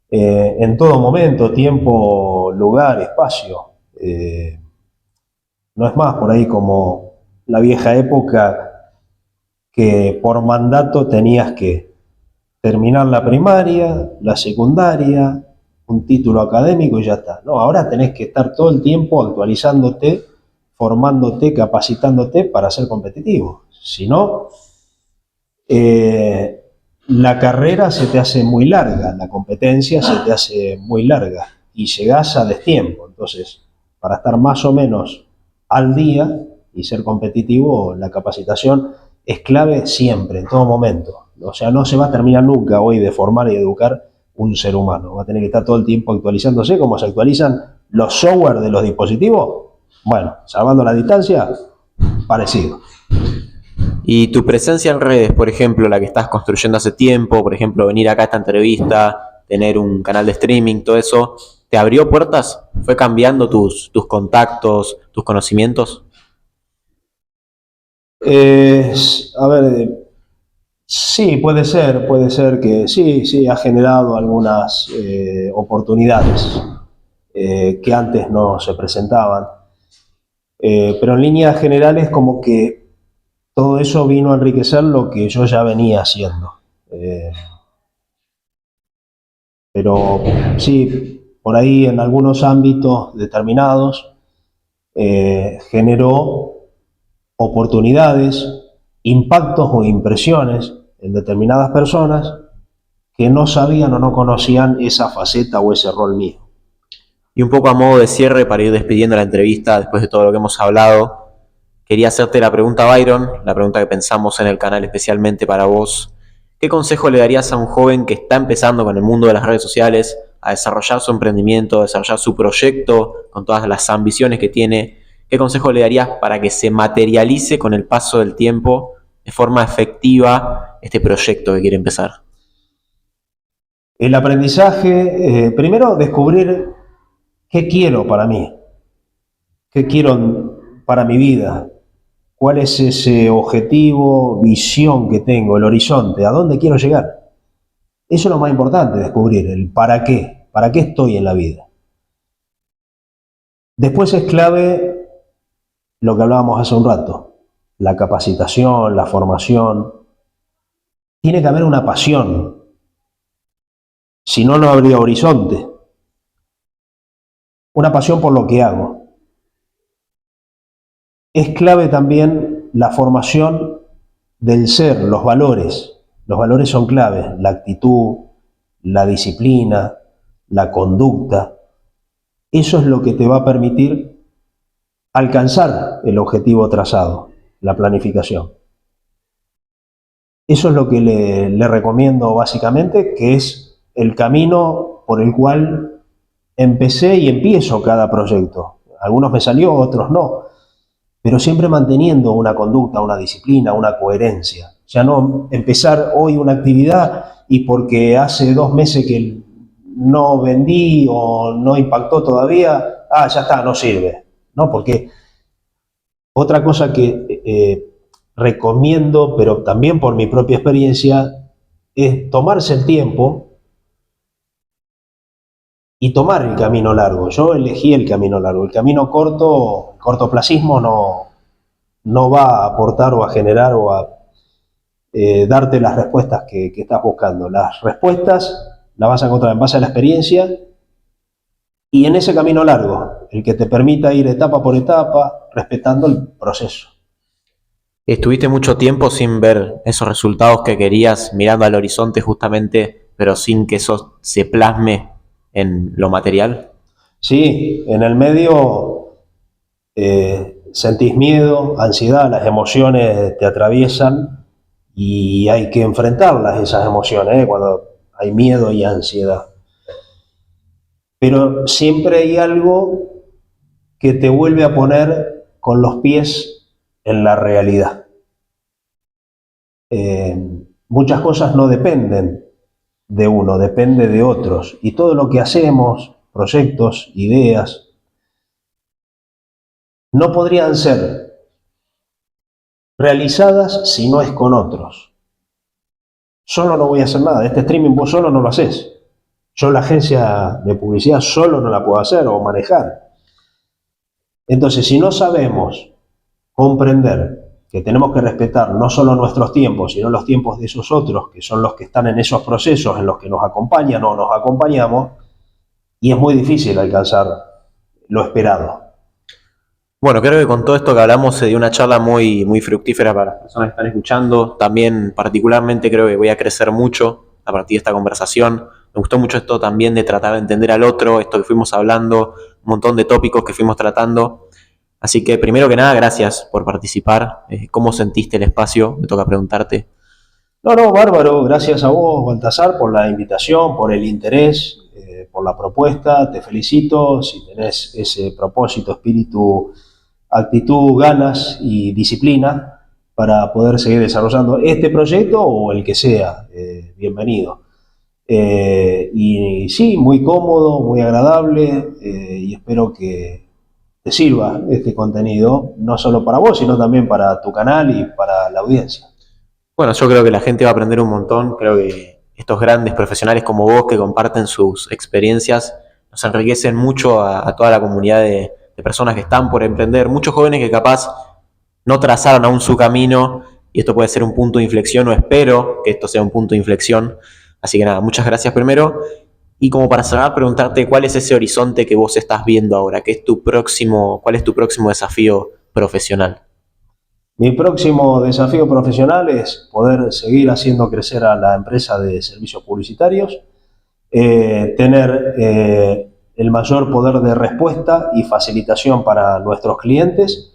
en todo momento, tiempo, lugar, espacio. No es más por ahí como la vieja época que por mandato tenías que terminar la primaria, la secundaria, un título académico y ya está. No, ahora tenés que estar todo el tiempo actualizándote, formándote, capacitándote para ser competitivo. Si no, la carrera se te hace muy larga, la competencia se te hace muy larga y llegás a destiempo. Entonces, para estar más o menos al día y ser competitivo, la capacitación es clave siempre, en todo momento. O sea, no se va a terminar nunca hoy de formar y educar un ser humano. Va a tener que estar todo el tiempo actualizándose, como se actualizan los software de los dispositivos. Bueno, salvando la distancia, parecido. Y tu presencia en redes, por ejemplo, la que estás construyendo hace tiempo, por ejemplo, venir acá a esta entrevista, tener un canal de streaming, todo eso, ¿te abrió puertas? ¿Fue cambiando tus contactos, tus conocimientos? A ver, sí, puede ser que sí, ha generado algunas oportunidades que antes no se presentaban. Pero en líneas generales como que todo eso vino a enriquecer lo que yo ya venía haciendo. Pero sí, por ahí en algunos ámbitos determinados generó oportunidades, impactos o impresiones en determinadas personas que no sabían o no conocían esa faceta o ese rol mío. Y un poco a modo de cierre, para ir despidiendo la entrevista, después de todo lo que hemos hablado, quería hacerte la pregunta, Byron, la pregunta que pensamos en el canal especialmente para vos. ¿Qué consejo le darías a un joven que está empezando con el mundo de las redes sociales, a desarrollar su emprendimiento, a desarrollar su proyecto, con todas las ambiciones que tiene? ¿Qué consejo le darías para que se materialice con el paso del tiempo de forma efectiva este proyecto que quiere empezar? El aprendizaje, primero descubrir qué quiero para mí, qué quiero para mi vida, cuál es ese objetivo, visión que tengo, el horizonte, a dónde quiero llegar. Eso es lo más importante, descubrir el para qué estoy en la vida. Después es clave lo que hablábamos hace un rato, la capacitación, la formación. Tiene que haber una pasión, si no, no habría horizonte. Una pasión por lo que hago. Es clave también la formación del ser, los valores. Los valores son claves, la actitud, la disciplina, la conducta. Eso es lo que te va a permitir alcanzar el objetivo trazado, la planificación. Eso es lo que le recomiendo básicamente, que es el camino por el cual empecé y empiezo cada proyecto. Algunos me salió, otros no, pero siempre manteniendo una conducta, una disciplina, una coherencia. O sea, no empezar hoy una actividad y porque hace 2 meses que no vendí o no impactó todavía, ya está, no sirve. No, porque otra cosa que recomiendo, pero también por mi propia experiencia, es tomarse el tiempo y tomar el camino largo. Yo elegí el camino largo. El camino corto, el cortoplacismo no va a aportar o a generar o a darte las respuestas que estás buscando. Las respuestas las vas a encontrar en base a la experiencia y en ese camino largo, el que te permita ir etapa por etapa, respetando el proceso. ¿Estuviste mucho tiempo sin ver esos resultados que querías, mirando al horizonte justamente, pero sin que eso se plasme en lo material? Sí, en el medio sentís miedo, ansiedad, las emociones te atraviesan y hay que enfrentarlas, esas emociones, cuando hay miedo y ansiedad. Pero siempre hay algo que te vuelve a poner con los pies en la realidad. Muchas cosas no dependen de uno, depende de otros. Y todo lo que hacemos, proyectos, ideas, no podrían ser realizadas si no es con otros. Solo no voy a hacer nada. Este streaming vos solo no lo haces. Yo la agencia de publicidad solo no la puedo hacer o manejar. Entonces, si no sabemos comprender que tenemos que respetar no solo nuestros tiempos, sino los tiempos de esos otros, que son los que están en esos procesos en los que nos acompañan o nos acompañamos, y es muy difícil alcanzar lo esperado. Bueno, creo que con todo esto que hablamos se dio una charla muy, muy fructífera para las personas que están escuchando. También particularmente creo que voy a crecer mucho a partir de esta conversación. Me gustó mucho esto también de tratar de entender al otro, esto que fuimos hablando, un montón de tópicos que fuimos tratando. Así que primero que nada, gracias por participar. ¿Cómo sentiste el espacio? Me toca preguntarte. No, bárbaro. Gracias a vos, Baltasar, por la invitación, por el interés, por la propuesta. Te felicito. Si tenés ese propósito, espíritu, actitud, ganas y disciplina para poder seguir desarrollando este proyecto o el que sea, bienvenido. Y sí, muy cómodo, muy agradable, y espero que te sirva este contenido, no solo para vos, sino también para tu canal y para la audiencia. Bueno, yo creo que la gente va a aprender un montón. Creo que estos grandes profesionales como vos que comparten sus experiencias nos enriquecen mucho a toda la comunidad de personas que están por emprender. Muchos jóvenes que capaz no trazaron aún su camino y esto puede ser un punto de inflexión o espero que esto sea un punto de inflexión. Así que nada, muchas gracias primero. Y como para cerrar, preguntarte cuál es ese horizonte que vos estás viendo ahora, cuál es tu próximo desafío profesional. Mi próximo desafío profesional es poder seguir haciendo crecer a la empresa de servicios publicitarios, tener el mayor poder de respuesta y facilitación para nuestros clientes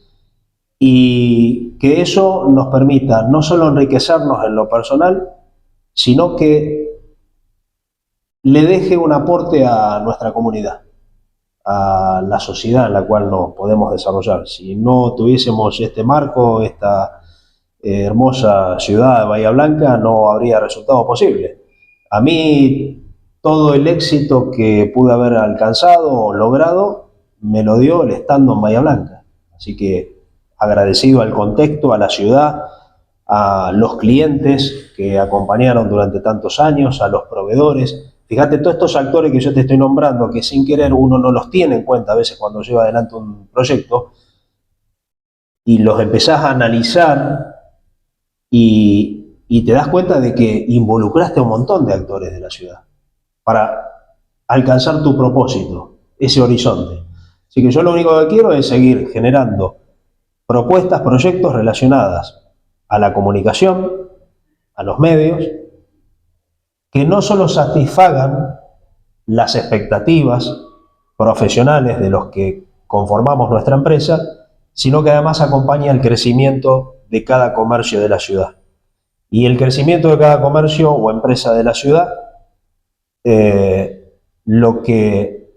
y que eso nos permita no solo enriquecernos en lo personal, sino que le deje un aporte a nuestra comunidad, a la sociedad en la cual nos podemos desarrollar. Si no tuviésemos este marco, esta hermosa ciudad de Bahía Blanca, no habría resultado posible. A mí todo el éxito que pude haber alcanzado o logrado me lo dio el estando en Bahía Blanca. Así que agradecido al contexto, a la ciudad, a los clientes que acompañaron durante tantos años, a los proveedores. Fíjate, todos estos actores que yo te estoy nombrando, que sin querer uno no los tiene en cuenta a veces cuando lleva adelante un proyecto, y los empezás a analizar y te das cuenta de que involucraste a un montón de actores de la ciudad para alcanzar tu propósito, ese horizonte. Así que yo lo único que quiero es seguir generando propuestas, proyectos relacionadas a la comunicación, a los medios, que no solo satisfagan las expectativas profesionales de los que conformamos nuestra empresa, sino que además acompañe el crecimiento de cada comercio de la ciudad. Y el crecimiento de cada comercio o empresa de la ciudad, lo que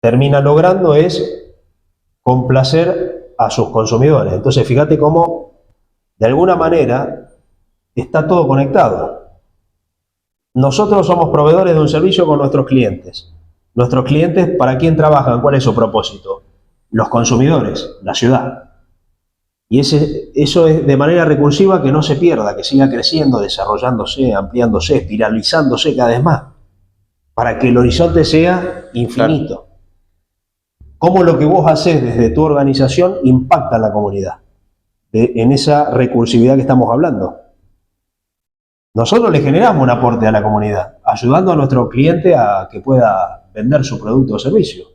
termina logrando es complacer a sus consumidores. Entonces, fíjate cómo, de alguna manera, está todo conectado. Nosotros somos proveedores de un servicio con nuestros clientes. Nuestros clientes, ¿para quién trabajan? ¿Cuál es su propósito? Los consumidores, la ciudad. Y eso es de manera recursiva, que no se pierda, que siga creciendo, desarrollándose, ampliándose, espiralizándose cada vez más, para que el horizonte sea infinito. Cómo lo que vos haces desde tu organización impacta en la comunidad, en esa recursividad que estamos hablando. Nosotros le generamos un aporte a la comunidad, ayudando a nuestro cliente a que pueda vender su producto o servicio.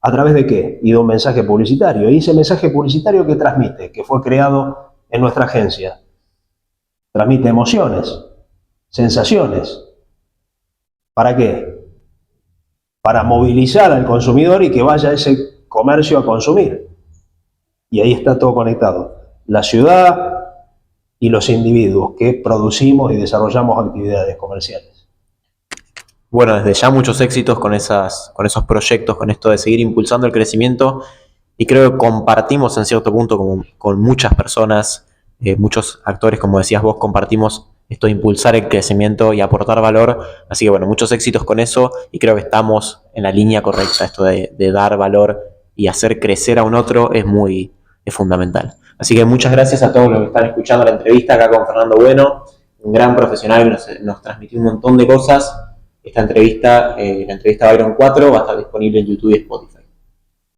¿A través de qué? Y de un mensaje publicitario. Y ese mensaje publicitario que transmite, que fue creado en nuestra agencia, transmite emociones, sensaciones. ¿Para qué? Para movilizar al consumidor y que vaya a ese comercio a consumir. Y ahí está todo conectado. La ciudad y los individuos que producimos y desarrollamos actividades comerciales. Bueno, desde ya muchos éxitos con esos proyectos, con esto de seguir impulsando el crecimiento, y creo que compartimos en cierto punto con muchas personas, muchos actores, como decías vos, compartimos esto de impulsar el crecimiento y aportar valor. Así que bueno, muchos éxitos con eso, y creo que estamos en la línea correcta. Esto de dar valor y hacer crecer a un otro es fundamental. Así que muchas gracias a todos los que están escuchando la entrevista acá con Fernando Bueno, un gran profesional que nos transmitió un montón de cosas. Esta entrevista, la entrevista Byron 4, va a estar disponible en YouTube y Spotify.